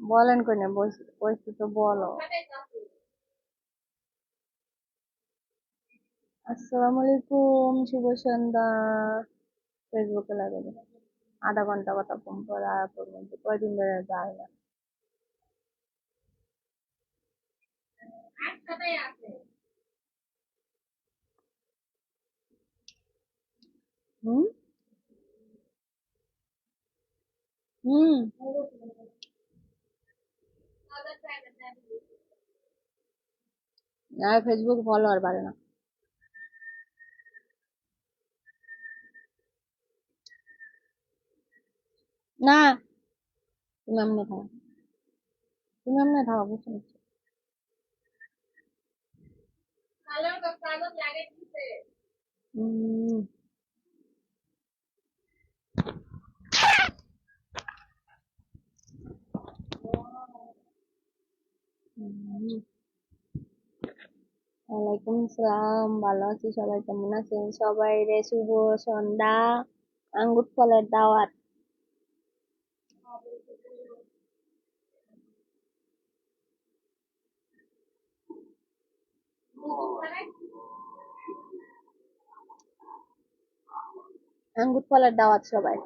বলেন কই না বসছি তো বলো। আসসালামু আলাইকুম, শুভ সন্ধ্যা। ফেসবুকে লাগে আধা ঘন্টা কথা ফোন করা পর্যন্ত কয়দিন ধরে যায় না। হুম হুম। আর ফেসবুক ফলোয়ার বাড়ে না। না, তুমি এমনি থাকো, তুমি এমনি থাকো, বুঝতে পারছি। হুম হুম। ওয়ালাইকুম আসসালাম, ভালো আছি। সবাই কেমন আছেন? সবাই রে শুভ সন্ধ্যা। আঙ্গুর ফলের দাওয়াত। আঙ্গুর ফলের দাওয়াত সবাই।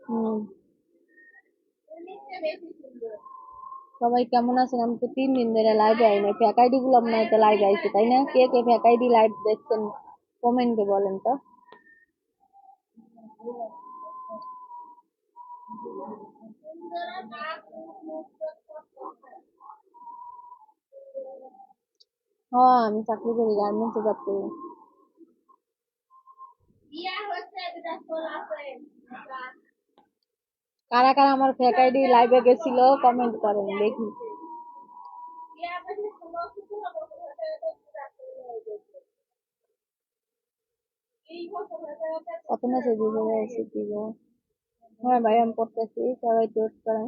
হুম। সবাই কেমন আছেন? আমি তো 3 দিন ধরে লাইভে আই না, ফেক আইডি গুলো মনে হয় লাইভে আইছি, তাই না? কে কে ফেক আইডি লাইভ দেখছেন কমেন্টে বলেন তো। হ্যাঁ, আমি চাকরি করি, গার্মেন্টসে জব করি। কারা কারা আমার ফেক আইডি লাইভে গেছিল কমেন্ট করেন দেখি। কত মেসেজ দিয়ে এসেছি গো। হ্যাঁ ভাই, আমি পড়তেছি, সবাই টোট করেন।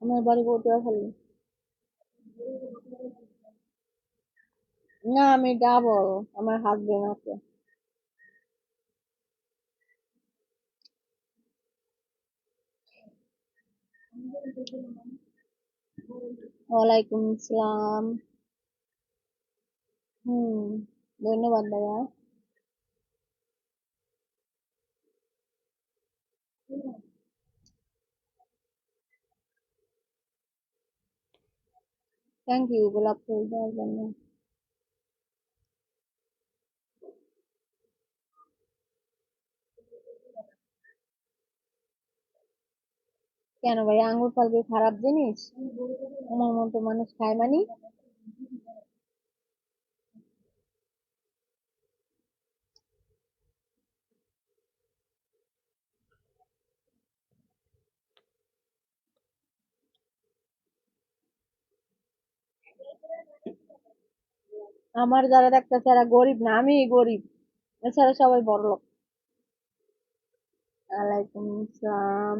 আমার বাড়ি পড়তেও খালি। না, আমি ডাবল, আমার হাজবেন্ড আছে। ওয়ালাইকুম আসসালাম। হুম, ধন্যবাদ ভাইয়া। থ্যাংক ইউ গোলাপ ফুল দেওয়ার জন্য। কেন ভাই, আঙ্গুর ফল কি খারাপ জিনিস? আমার মতো মানুষ খায় মানি? আমার যারা দেখতেছে এরা গরিব না, আমি গরিব, এছাড়া সবাই বড় লোক। ওয়ালাইকুম আসসালাম।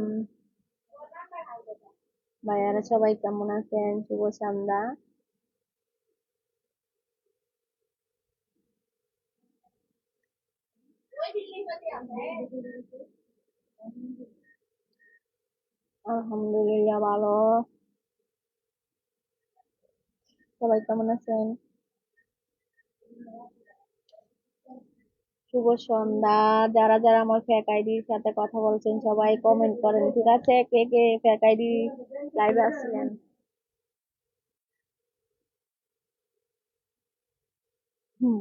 ভাইয়ারা সবাই কেমন আছেন? শুভ সন্ধ্যা। আলহামদুলিল্লাহ ভালো। সবাই কেমন আছেন? শুভ সন্ধ্যা। যারা যারা আমার ফেক আইডির সাথে কথা বলছেন সবাই কমেন্ট করেন, ঠিক আছে? কে কে ফেক আইডি লাইভে আসছিলেন? হুম।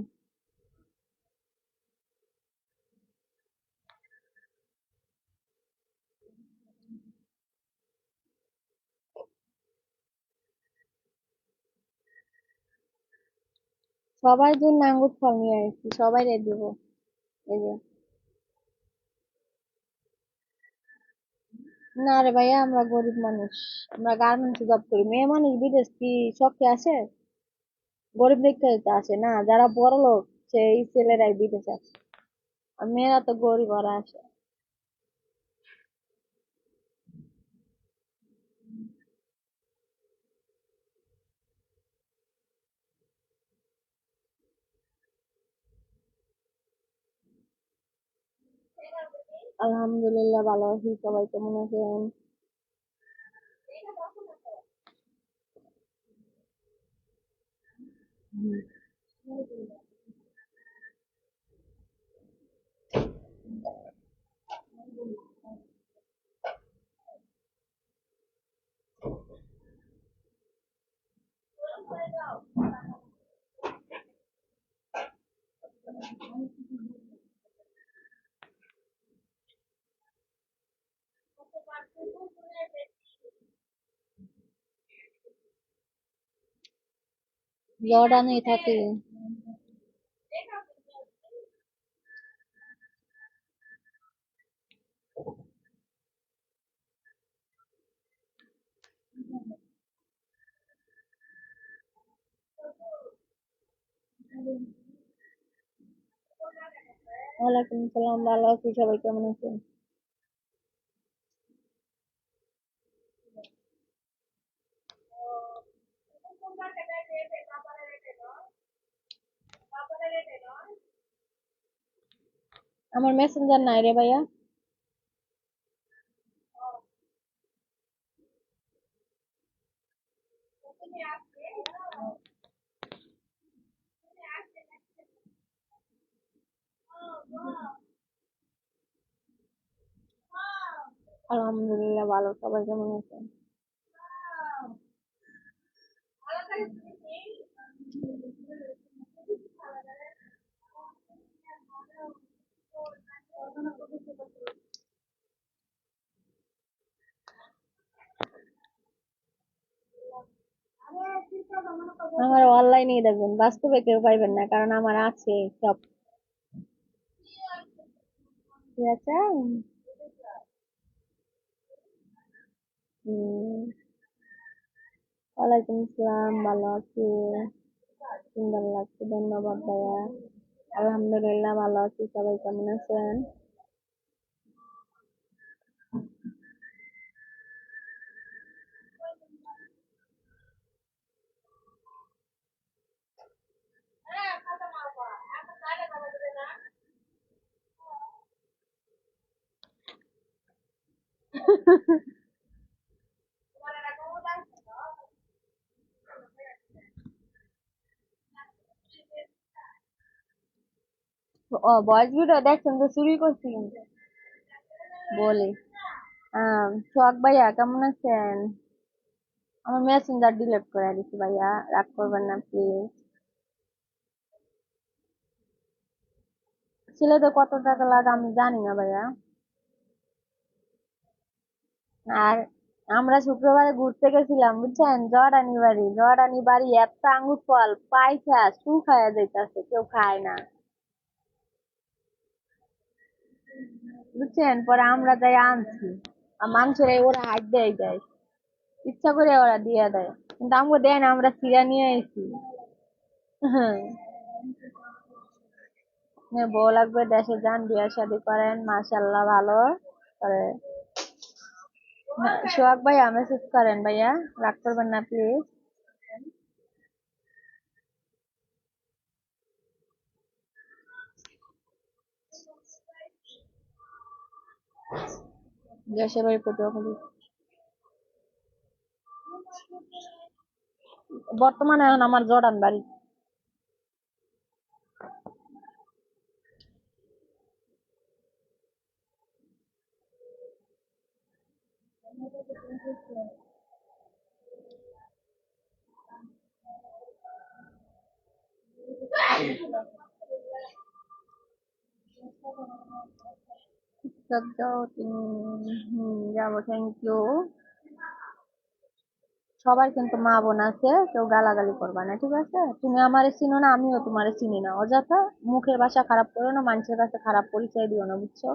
সবার জন্য আঙ্গুর ফল নিয়ে আসছি, সবাই রে দিব। এই যে। না রে ভাইয়া, আমরা গরিব মানুষ, আমরা গার্মেন্টস জব করি। মেয়ে মানুষ বিদেশ কি শখে আসে? গরিব দেখতে তো আসে না, যারা বড় লোক সেই ছেলেরাই বিদেশ আসে। আর মেয়েরা তো গরিব, ওরা আসে। আলহামদুলিল্লাহ ভালো আছি। সবাই কেমন আছেন? হুম। জর্ডানেই থাকি। ওয়ালাইকুম সালাম, ভালো আছি। সবাই কেমন আছেন? আমার মেসেঞ্জার নাই রে ভাইয়া। আলহামদুলিল্লাহ ভালো। সবাই কেমন আছেন? আমার অনলাইনেই দেখবেন, বাস্তবে কেউ পাইবেন না, কারণ আমার আছে সব। ঠিক আছে। ওয়ালাইকুম আসসালাম, ভালো আছি। সুন্দর লাগছে, ধন্যবাদ ভাইয়া। আলহামদুলিল্লাহ ভালো আছি। সবাই কেমন আছেন? ও, ভয়েস ভিডিও দেখছেন তো চুরি করছি কিন্তু। বলি, সোহাগ ভাইয়া কেমন আছেন? আমার মেসেঞ্জার ডিলিট করে দিচ্ছি ভাইয়া, রাগ করবেন না প্লিজ। সিলেটে কত টাকা লাগে আমি জানি না ভাইয়া। আর আমরা শুক্রবারে ঘুরতে গেছিলাম, বুঝছেন, জর্ডানি বাড়ি এত আঙ্গুর ফল পাইছা শুকায়া যাইতাছে, কেউ খায় না, বুঝছেন। পরে আমরা যাই আনছি, আর মানুষের ওরা হাত দেয় যায়, ইচ্ছা করে ওরা দিয়ে দেয়, কিন্তু আমাকে দেয় না, আমরা ছিঁড়া নিয়ে আইছি। হ্যাঁ, বউ লাগবে, দেশে যান, বিয়ে শাদী করেন, মাশাল্লাহ ভালো করে। হ্যাঁ, সোহাগ ভাইয়া মেসেজ করেন ভাইয়া, রাগ করবেন না প্লিজ। দেশের বাড়ি পটুয়াখালী। বর্তমানে এখন আমার জর্ডান বাড়ি। সব যাও তুমি। যাবো, থ্যাংক ইউ। সবার কিন্তু মা বোন আছে, কেউ গালাগালি করবা না, ঠিক আছে? তুমি আমারে চিনো না, আমিও তোমারে চিনি না, অযথা মুখের ভাষা খারাপ করো না, মানুষের কাছে খারাপ পরিচয় দিও না, বুঝছো?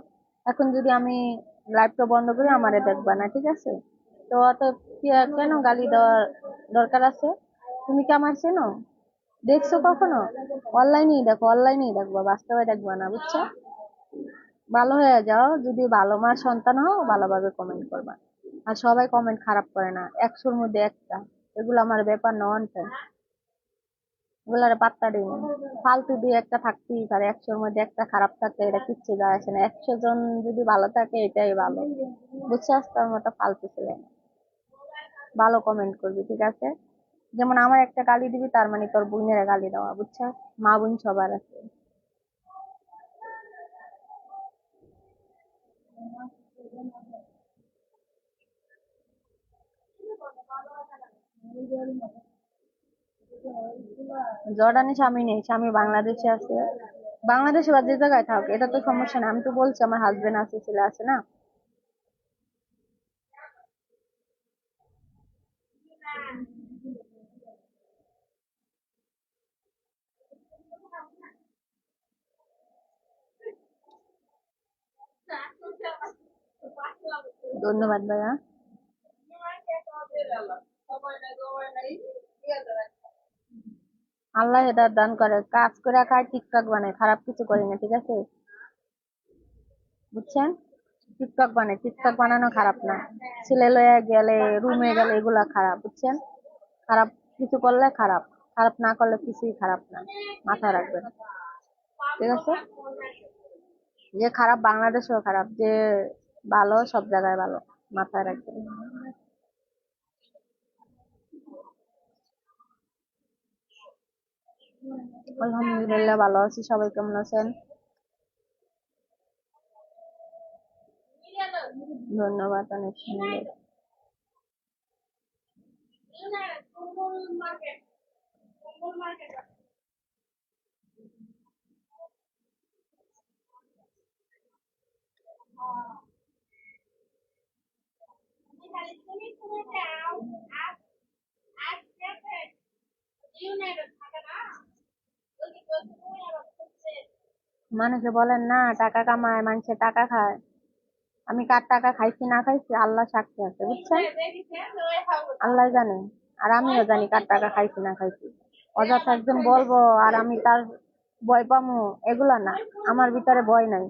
এখন যদি আমি লাইভটা বন্ধ করি, আমারে দেখবা না, ঠিক আছে? তো অত কেন গালি দেওয়ার দরকার আছে? তুমি কি আমার চেনো? দেখছো কখনো? অনলাইনেই দেখবা, বাস্তবে দেখবা না, বুঝছো? ভালো হয়ে যাও, যদি ভালো মার সন্তান হও, ভালোভাবে কমেন্ট করবা। আর সবাই কমেন্ট খারাপ করে না, 100-র মধ্যে একটা। এগুলো আমার ব্যাপার নয়। এগুলার পাত্তা দিই না। ফালতু দিয়ে একটা থাকতেই পারে, 100-র মধ্যে একটা খারাপ থাকতে এটা কিচ্ছু যায় আসে না। 100 জন যদি ভালো থাকে এটাই ভালো, বুঝছিস? তোর মতো ফালতু ছেলে না। ভালো কমেন্ট করবি, ঠিক আছে? যেমন আমার একটা গালি দিবি তার মানে তোর বোনের গালি দেওয়া, বুঝছিস? মা বোন সবার আছে। জর্ডানে স্বামী নেই, স্বামী বাংলাদেশে আছে। বাংলাদেশে বা যে জায়গায় থাক এটা তো সমস্যা না, আমি তো বলছি আমার হাজবেন্ড আছে, ছেলে আছে না। ধন্যবাদ ভাইয়া। আল্লাহ হেদায়েত দান করে, কাজ করে খায়, টিকটক বানায়, খারাপ কিছু করি না, ঠিক আছে? বুঝছেন? টিকটক বানায়, টিকটক বানানো খারাপ না। ছেলে লয়ে গেলে, রুমে গেলে এগুলা খারাপ, বুঝছেন? খারাপ কিছু করলে খারাপ, খারাপ না করলে কিছুই খারাপ না, মাথায় রাখবেন, ঠিক আছে? যে খারাপ বাংলাদেশেও খারাপ, যে ভালো সব জায়গায় ভালো, মাথায় রাখবেন। আলহামদুলিল্লাহ ভালো আছি, সবাই কেমন আছেন? ধন্যবাদ, অনেক সুন্দর। মানুষে বলেন না টাকা কামায়, মানুষে টাকা খায়। আমি কার টাকা খাইছি না খাইছি আল্লাহ সাক্ষী আছে, বুঝছেন? আল্লাহ জানে, আর আমিও জানি কার টাকা খাইছি না খাইছি। অযথা একজন বলবো আর আমি তার ভয় পামু, এগুলা না। আমার ভিতরে ভয় নাই।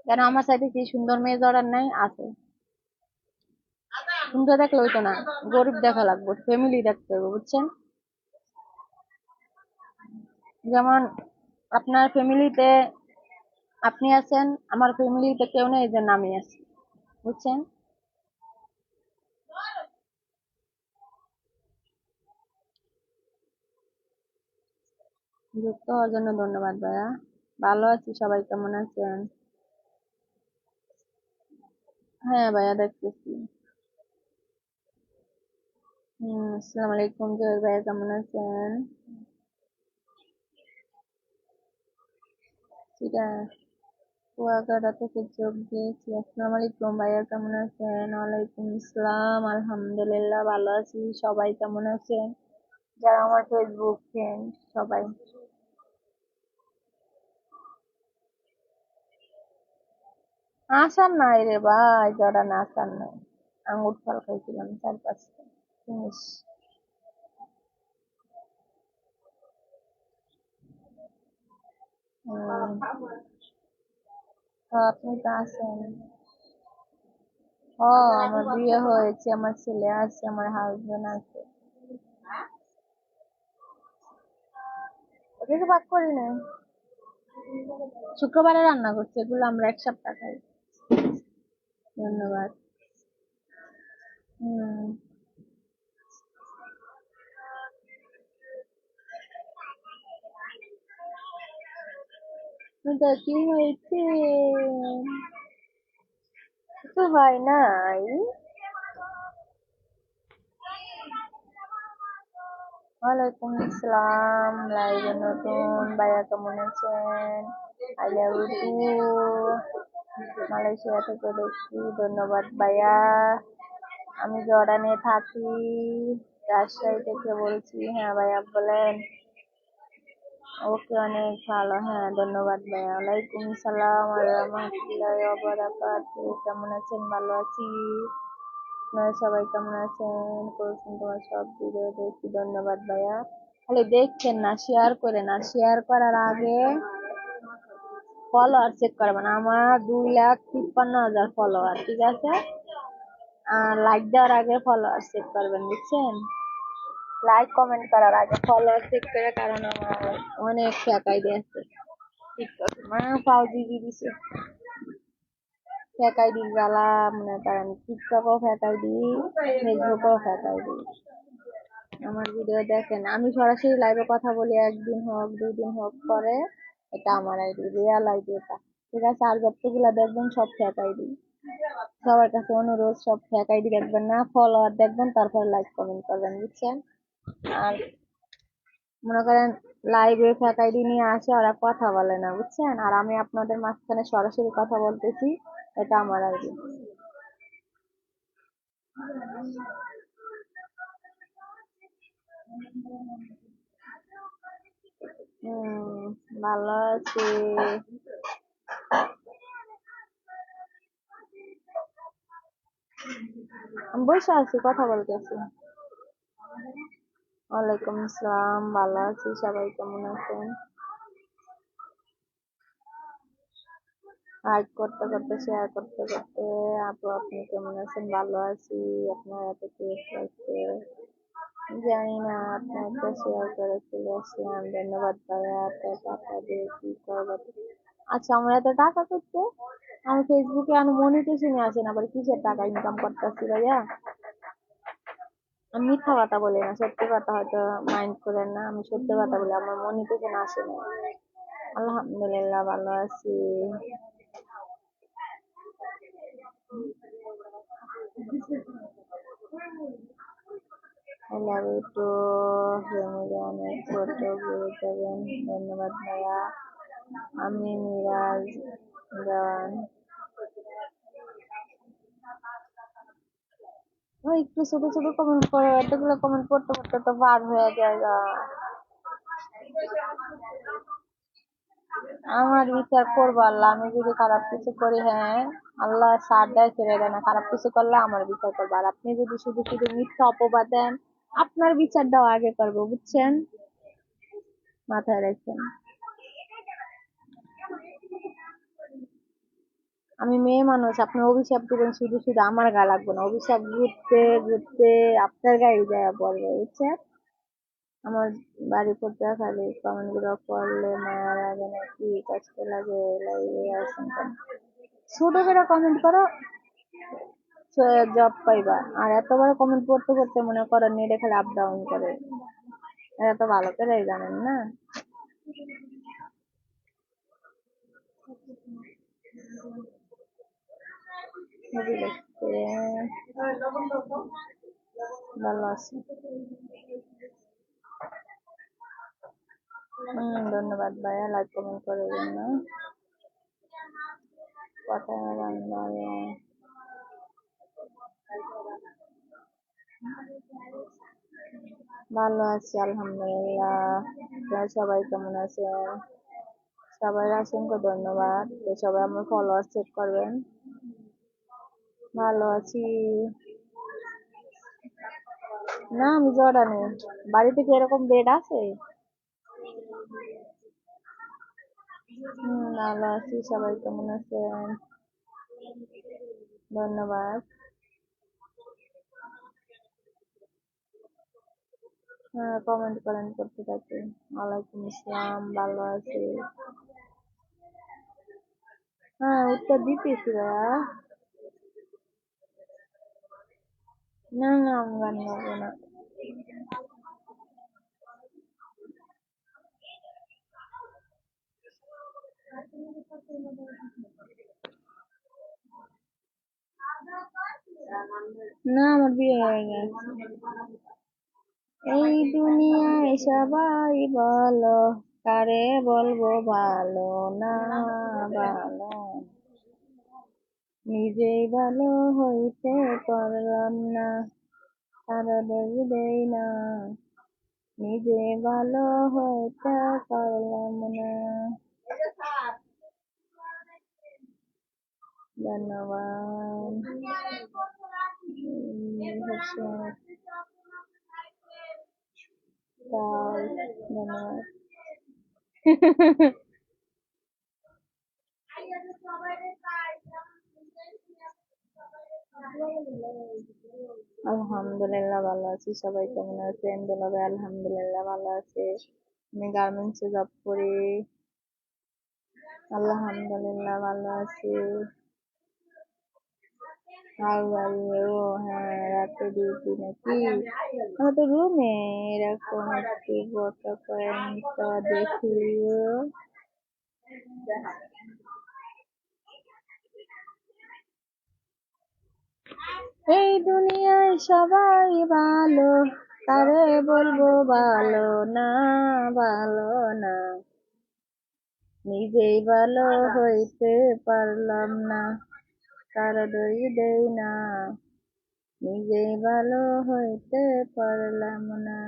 কেন আমার সাথে কি সুন্দর মেয়ে জড়ার নাই? আছে। সুন্দর দেখলে হইতো না, গরিব দেখা লাগবে, ফ্যামিলি দেখতে হবে, বুঝছেন? যেমন আপনার ফ্যামিলিতে আপনি আছেন, আমার ফ্যামিলিতে কেউ নেই, যে আমি আছি, বুঝছেন? যুক্ত হওয়ার জন্য ধন্যবাদ ভাইয়া। ভালো আছি, সবাই কেমন আছেন? হ্যাঁ ভাইয়া, দেখতেছি। আসসালামু আলাইকুম, জয় ভাইয়া, কেমন আছেন? ঠিক আছে, কুয়াকাটা থেকে যোগ দিয়েছি। আসসালামু আলাইকুম ভাইয়া, কেমন আছেন? ওয়ালাইকুম আসসালাম, আলহামদুলিল্লাহ ভালো আছি, সবাই কেমন আছেন? যারা আমার ফেসবুক ফ্রেন্ড সবাই। আসার নাই রে ভাই, যারা না আসার নাই। আঙ্গুর ফল খাইছিলাম 4-5টা জিনিস। তো আপনি তো আছেন। ও, আমার বিয়ে হয়েছে, আমার ছেলে আছে, আমার হাজবেন্ড আছে। ওটা তো ভাগ করি না, শুক্রবারে রান্না করছি, এগুলো আমরা 1 সপ্তাহ খাই। ধন্যবাদ। হম। এটা কি হয়েছে? কিছু হয় নাই। ওয়ালাইকুম আসসালাম, লাইভে নতুন ভাইয়া, কেমন আছেন? আই লাভ ইউ, মালয়েশিয়া থেকে দেখছি, ধন্যবাদ ভাইয়া। আমি জর্ডানে থাকি, রাজশাহী থেকে বলছি। হ্যাঁ ভাইয়া বলেন। ওকে, অনেক ভালো, হ্যাঁ ধন্যবাদ ভাইয়া। ওয়ালাইকুম সালাম ওয়া রাহমাতুল্লাহি ওয়া বারাকাতুহু, কেমন আছেন? ভালো আছি। আপনারা সবাই কেমন আছেন? করছেন তোমার সব ভিডিও দেখি, ধন্যবাদ ভাইয়া। খালি দেখছেন না, শেয়ার করেন। আর শেয়ার করার আগে ফলোয়ার চেক করবেন। আমার 2,53,000 ফলোয়ার, ঠিক আছে? আর লাইক দেওয়ার আগে ফলোয়ার চেক করবেন, বুঝছেন? লাইক কমেন্ট করার আগে ফলোয়ার চেক করে, কারণ আমার অনেক ফেক আইডি আছে টিকটক, মানে ফাউজি দিছে ফেক আইডি জ্বালা, মনে করেন টিকটকও ফেক আইডি, ফেসবুকও ফেক আইডি। আমার ভিডিও দেখেন, আমি সরাসরি লাইভে কথা বলি, একদিন হোক 2 দিন হোক পরে, এটা আমার আইডি, রিয়েল আইডি এটা, ঠিক আছে? আর যতগুলা দেখবেন সব ফেক আইডি। সবার কাছে অনুরোধ, সব ফেক আইডি দেখবেন না, ফলোয়ার দেখবেন, তারপর লাইক কমেন্ট করবেন, বুঝছেন? আর মনে করেন লাইভে ফেক আইডি নিয়ে আসে, ওরা কথা বলে না, বুঝছেন? আর আমি আপনাদের মাঝখানে সরাসরি কথা বলতেছি, এটা আমার আইডি। ভালো আছি। আমি বসে আছি, কথা বলতেছি। ওয়ালাইকুম আসসালাম, ভালো আছি। সবাই কেমন আছেন? লাইক করতে করতে, শেয়ার করতে করতে, আপু আপনি কেমন আছেন? ভালো আছি। আপনার এত টেস্ট লাগছে, জানি না। আপনি একটা শেয়ার করে চলে আসলাম, ধন্যবাদ ভাইয়া। এত টাকা দিয়ে কি করবো? আচ্ছা, আমরা এত টাকা করতে, আমি ফেসবুকে আর মনিটাইজেশনে আছেন, আবার কিসের টাকা ইনকাম করতেছি ভাইয়া? আমি মিথ্যা কথা বলি না, সত্যি কথা, হয়তো মাইন্ড করেন না, আমি সত্যি কথা বলি, আমার মনিটাইজেশন আসে না। আলহামদুলিল্লাহ ভালো আছি। I love you too. Family অনেক ফটো ঘুরে যাবেন, ধন্যবাদ ভাইয়া। আমি মিরাজ দেওয়ান। ওই একটু ছোট ছোট কমেন্ট করে, এতগুলো কমেন্ট করতে করতে তো বার হয়ে যায় গা। আমার বিচার করবো আল্লাহ, আমি যদি খারাপ কিছু করি, হ্যাঁ, আল্লাহ সার দেয়, ছেড়ে দেয় না। খারাপ কিছু করলে আমার বিচার করবো, আর আপনি যদি শুধু শুধু মিথ্যা অপবাদ দেন, আপনার বিচারটাও আগে করবো, বুঝছেন? মাথায় রাখছেন। আমি মেয়ে মানুষ, আপনি অভিশাপ দিবেন শুধু শুধু, আমার গায়ে লাগবে না। অভিশাপ ঘুরতে ঘুরতে আপনার গায়ে যায় পড়বে, বুঝছেন? আমার বাড়ি পড়তে খালি কমেন্ট গুলো পড়লে মায়া লাগে না, কি কষ্ট লাগে। লাইভে আসেন কেন? ছোট করে কমেন্ট করো, জব পাইবা। আর এত বড় কমেন্ট পড়তে পড়তে মনে করো নেটে খালি আপ ডাউন করে, এটা তো ভালো করেই জানেন না। ছবি দেখতে ভালো আছে। ধন্যবাদ ভাইয়া, লাইক কমেন্ট করে জন্য। কথা রান্না ভালো আছি আলহামদুলিল্লাহ। আপনারা সবাই কেমন আছেন? সবাই অসংখ্য ধন্যবাদ। তো সবাই আমার ফলোয়ার চেক করবেন। ভালো আছি। না, আমি জড়া নেই। বাড়িতে কি এরকম বেড আছে? ভালো আছি। সবাই কেমন আছেন? ধন্যবাদ। হ্যাঁ, কমেন্ট করেন, করতে থাকি। ওয়ালাইকুম আসসালাম, ভালো আছি। হ্যাঁ, উত্তর দিতেছি ভাইয়া। না না, আমি গান গাবো না। না, আমার বিয়ে হয়ে গেছে। এই দুনিয়ায় সবাই বলো, কারে বলবো ভালো না ভালো, নিজেই ভালো হইতে পারলাম না, কারো দোষ দেই না, নিজে ভালো হইতে পারলাম না। ধন্যবাদ। হচ্ছে ডাল, ধন্যবাদ। আলহামদুলিল্লাহ ভালো আছি। সবাই কেমন আছেন? দুলাভাই আলহামদুলিল্লাহ ভালো আছে। আমি গার্মেন্টসে জব করি। আলহামদুলিল্লাহ ভালো আছি। ও হ্যাঁ, রাতে ডিউটি নাকি? আমি তো রুমে। এরকম একটু বকা কয়েনটা দেখি। এই দুনিয়ায় সবাই ভালো, কারে বলবো ভালো না, ভালো না। নিজেই ভালো হইতে পারলাম না, কারো দোষ দেই না। নিজেই ভালো হইতে পারলাম না।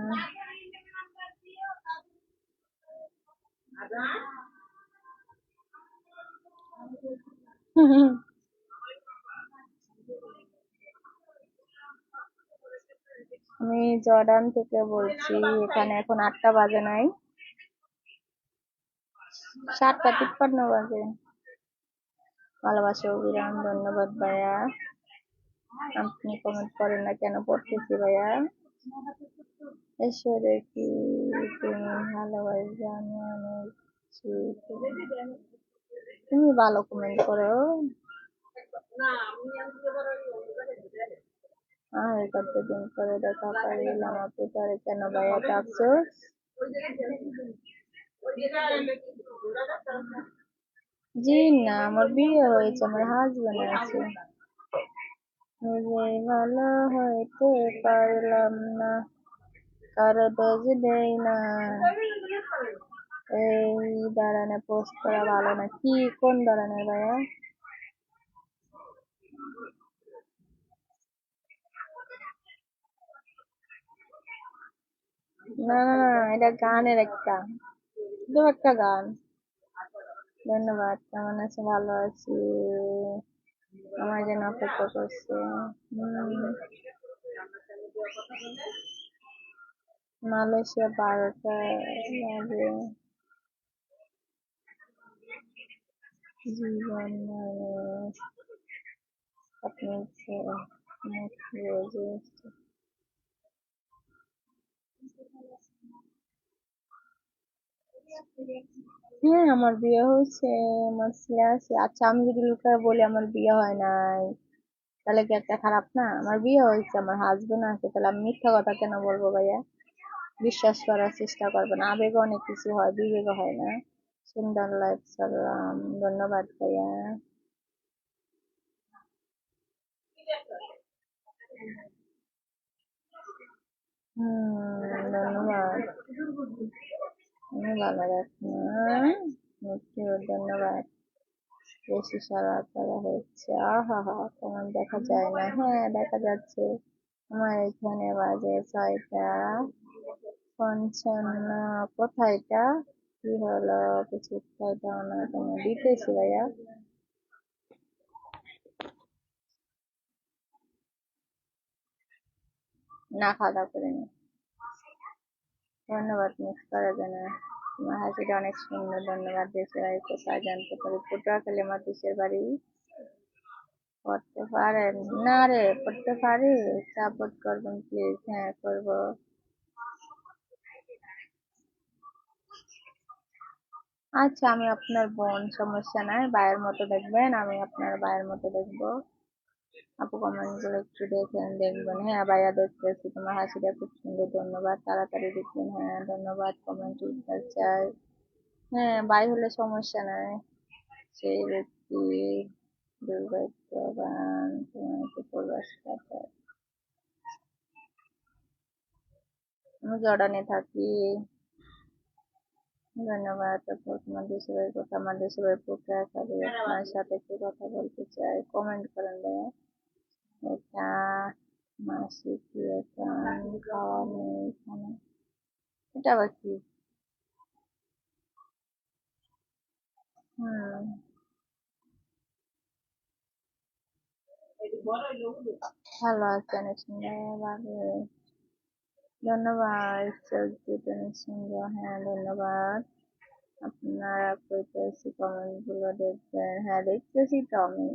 আমি জর্ডান থেকে বলছি। এখানে এখন 8টা বাজে নাই, 7টা 53 বাজে। ভালোবাসা অবিরাম, ধন্যবাদ ভাইয়া। আপনি কমেন্ট করেন না কেন? পড়তেছি ভাইয়া। ঈশ্বরে কি তুমি ভালোবাসা অনেক, তুমি ভালো কমেন্ট করো। আর কতদিন পরে দেখা পাইলাম, আপনি তারে কেন ভাইয়া আফসোস? জি না, আমার বিয়ে হয়েছে, আমার হাজবেন্ড আছে। নিজেই ভালো হইতে পারলাম না, কারো দোষ দেই না। এই ধরনের পোস্ট করা ভালো না কি? কোন ধরনের ভাইয়া? না না না, এটা গানের একটা, দু একটা গান। ধন্যবাদ। কেমন আছে? ভালো আছি। আমার জন্য অপেক্ষা করছে। মালয়েশিয়া 12টা বাজে। জীবন মানে আপনি হ্যাঁ, আমার বিয়ে হয়েছে, আমার ছেলে আছে। আচ্ছা, আমি যদি লুকায় বলি আমার বিয়ে হয় নাই, তাহলে কি একটা খারাপ না? আমার বিয়ে হয়েছে, আমার হাজবেন্ড আছে, তাহলে আমি মিথ্যা কথা কেন বলবো ভাইয়া? বিশ্বাস করার চেষ্টা করবেন। আবেগে অনেক কিছু হয়, বিবেকে হয় না। সুন্দর লাইফ সালাম, ধন্যবাদ ভাইয়া। ধন্যবাদ। আমি ভালো রাখি। ধন্যবাদ। বেশি সারা করা হচ্ছে। আহা হা, তেমন দেখা যায় না। হ্যাঁ, দেখা যাচ্ছে। আমার এখানে বাজে 6টা 55। কোথায় এটা? কি হলো? কিছু উত্তর দাও না কেন? দিতেছি ভাইয়া। না, খাওয়া দাওয়া করিনি। ধন্যবাদ মিস করার জন্য। তোমার হাসিটা অনেক সুন্দর। ধন্যবাদ। দেশের বাড়ি কোথায় জানতে পারি? পটুয়াখালী আমার দেশের বাড়ি। পড়তে পারেন? না রে, পড়তে পারি। সাপোর্ট করবেন প্লিজ। হ্যাঁ, করবো। আচ্ছা, আমি আপনার বোন, সমস্যা নাই। ভাইয়ের মতো দেখবেন, আমি আপনার ভাইয়ের মতো দেখবো। আপু কমেন্ট গুলো একটু দেখবেন। হ্যাঁ ভাইয়া, দেখতেছি। তোমার হাসিটা খুব সুন্দর। ধন্যবাদ। তাড়াতাড়ি দেখবেন। হ্যাঁ, ধন্যবাদ। কমেন্ট উত্তর চাই। হ্যাঁ, ভাই হলে সমস্যা নাই। সেই ব্যক্তি দুর্ভাগ্যবান, তোমাকে প্রবাস কাটায়। আমি জর্ডানে থাকি। ধন্যবাদ আপু। তোমার দেশের বাড়ির কথা? আমার দেশের বাড়ি পটুয়াখালী। আপনার সাথে একটু কথা বলতে চাই। কমেন্ট করেন ভাইয়া। এটা মাসি কি এখন খাওয়া নেই এখানে? এটা আবার কি? হুম। ভালো আছেন ভালো। ধন্যবাদ চৌধুরী সিংহ। হ্যাঁ ধন্যবাদ। আপনারা করতেছি কমেন্ট গুলো দেখবেন। হ্যাঁ দেখতেছি তো আমি।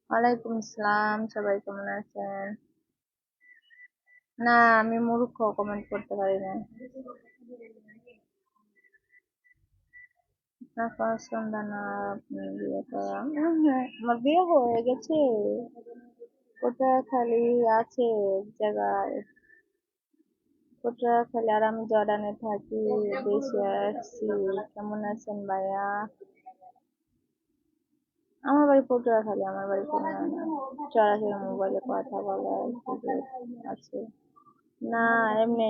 ওয়ালাইকুম আসসালাম, সবাই কেমন আছেন? না আমি মূর্খ, কমেন্ট করতে পারি না। আপনার পছন্দ না আপনি বিয়ে করা? হ্যাঁ, আমার বিয়ে হয়ে গেছে। পটুয়াখালী আছে এক জায়গায়। পটুয়াখালী, আর আমি জর্ডানে থাকি। দেশে আসছি। কেমন আছেন ভাইয়া? আমার বাড়ি পটুয়াখালী, আমার বাড়ি খুলনা না। সরাসরি মোবাইলে কথা বলার সুযোগ আছে? না, এমনি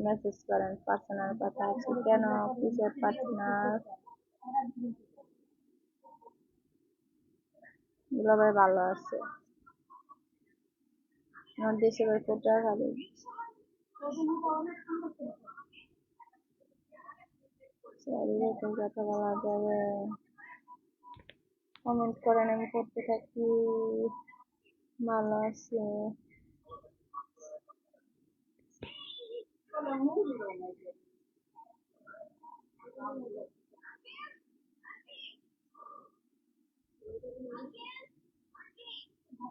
মেসেজ করেন, পার্সোনাল কথা আছে। কেন, কিসের পার্সোনাল? দুলাভাই ভালো আছে। আমার দেশের বাড়ি পটুয়াখালী। চারিদিকে কথা বলা যাবে? কমেন্ট করেন, আমি করতে থাকি। ভালো আছে।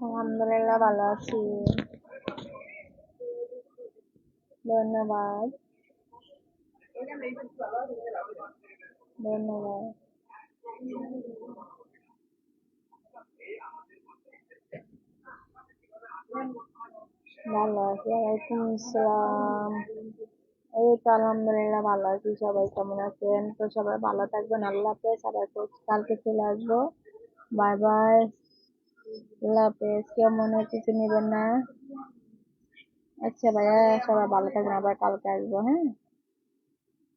আলহামদুলিল্লাহ ভালো আছি। ধন্যবাদ। ধন্যবাদ। ভালো আছি। ওয়ালাইকুম আসসালাম। এই তো আলহামদুলিল্লাহ ভালো আছি। সবাই কেমন আছেন? তো সবাই ভালো থাকবেন। আল্লাহ হাফেজ। আবার কালকে চলে আসবো। Bye bye. আল্লাহ হাফেজ। কেউ মনে হয় কিছু নেবেন না? আচ্ছা ভাইয়া, সবাই ভালো থাকবেন, আবার কালকে আসবো। হ্যাঁ।